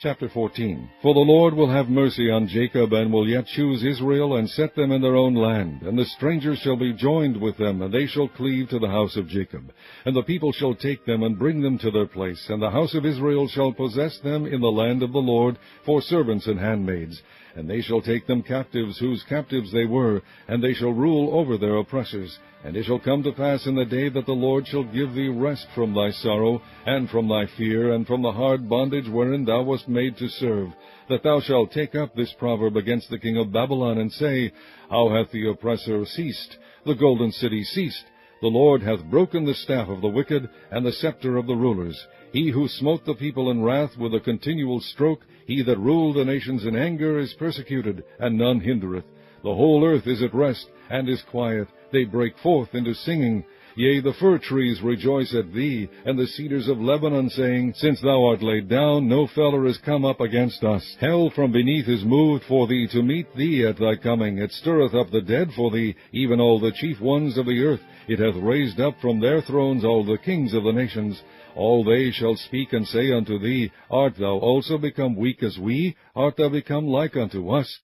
Chapter 14. For the Lord will have mercy on Jacob, and will yet choose Israel, and set them in their own land. And the strangers shall be joined with them, and they shall cleave to the house of Jacob. And the people shall take them, and bring them to their place. And the house of Israel shall possess them in the land of the Lord, for servants and handmaids. And they shall take them captives, whose captives they were, and they shall rule over their oppressors. And it shall come to pass in the day that the Lord shall give thee rest from thy sorrow, and from thy fear, and from the hard bondage wherein thou wast made to serve, that thou shalt take up this proverb against the king of Babylon, and say, How hath the oppressor ceased? The golden city ceased. The Lord hath broken the staff of the wicked, and the scepter of the rulers. He who smote the people in wrath with a continual stroke, he that ruled the nations in anger, is persecuted, and none hindereth. The whole earth is at rest, and is quiet. They break forth into singing. Yea, the fir trees rejoice at thee, and the cedars of Lebanon, saying, Since thou art laid down, no feller is come up against us. Hell from beneath is moved for thee to meet thee at thy coming. It stirreth up the dead for thee, even all the chief ones of the earth. It hath raised up from their thrones all the kings of the nations. All they shall speak and say unto thee, Art thou also become weak as we? Art thou become like unto us?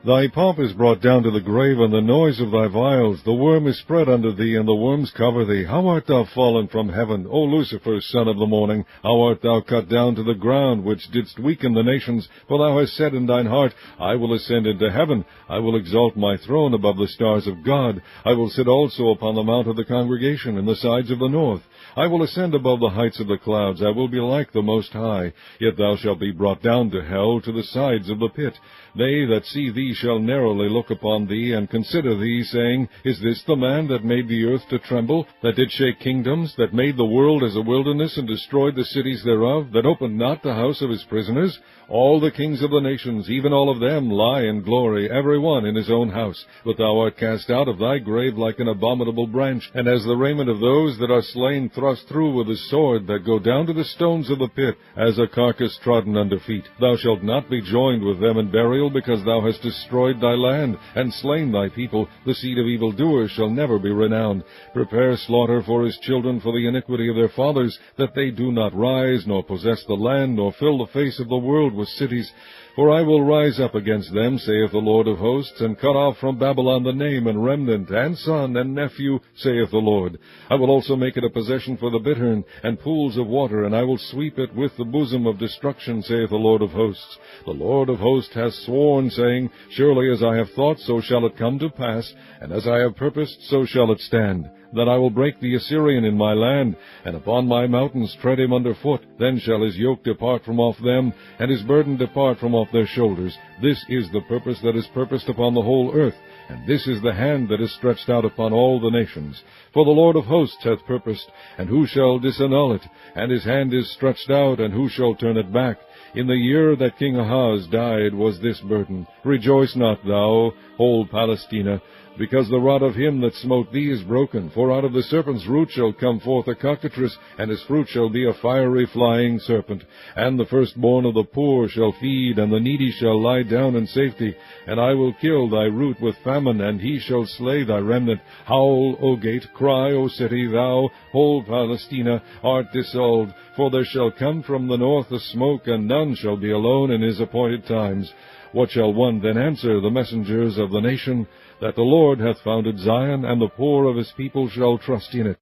Thy pomp is brought down to the grave, and the noise of thy vials. The worm is spread under thee, and the worms cover thee. How art thou fallen from heaven, O Lucifer, son of the morning? How art thou cut down to the ground, which didst weaken the nations? For thou hast said in thine heart, I will ascend into heaven. I will exalt my throne above the stars of God. I will sit also upon the mount of the congregation in the sides of the north. I will ascend above the heights of the clouds. I will be like the Most High. Yet thou shalt be brought down to hell, to the sides of the pit. They that see thee shall narrowly look upon thee, and consider thee, saying, Is this the man that made the earth to tremble, that did shake kingdoms, that made the world as a wilderness, and destroyed the cities thereof, that opened not the house of his prisoners? All the kings of the nations, even all of them, lie in glory, every one in his own house. But thou art cast out of thy grave like an abominable branch, and as the raiment of those that are slain thrust through with the sword, that go down to the stones of the pit, as a carcass trodden under feet. Thou shalt not be joined with them in burial, because thou hast destroyed thy land, and slain thy people. The seed of evildoers shall never be renowned. Prepare slaughter for his children for the iniquity of their fathers, that they do not rise, nor possess the land, nor fill the face of the world with cities. For I will rise up against them, saith the Lord of hosts, and cut off from Babylon the name, and remnant, and son, and nephew, saith the Lord. I will also make it a possession for the bittern, and pools of water, and I will sweep it with the bosom of destruction, saith the Lord of hosts. The Lord of hosts hath sworn, saying, Surely as I have thought, so shall it come to pass, and as I have purposed, so shall it stand. That I will break the Assyrian in my land, and upon my mountains tread him under foot. Then shall his yoke depart from off them, and his burden depart from off their shoulders. This is the purpose that is purposed upon the whole earth, and this is the hand that is stretched out upon all the nations. For the Lord of hosts hath purposed, and who shall disannul it? And his hand is stretched out, and who shall turn it back? In the year that King Ahaz died was this burden. Rejoice not thou, whole Palestina, because the rod of him that smote thee is broken. For out of the serpent's root shall come forth a cockatrice, and his fruit shall be a fiery flying serpent. And the firstborn of the poor shall feed, and the needy shall lie down in safety. And I will kill thy root with famine, and he shall slay thy remnant. Howl, O gate, cry, O city, thou, whole Palestina, art dissolved. For there shall come from the north a smoke, and none shall be alone in his appointed times. What shall one then answer the messengers of the nation? That the Lord hath founded Zion, and the poor of his people shall trust in it.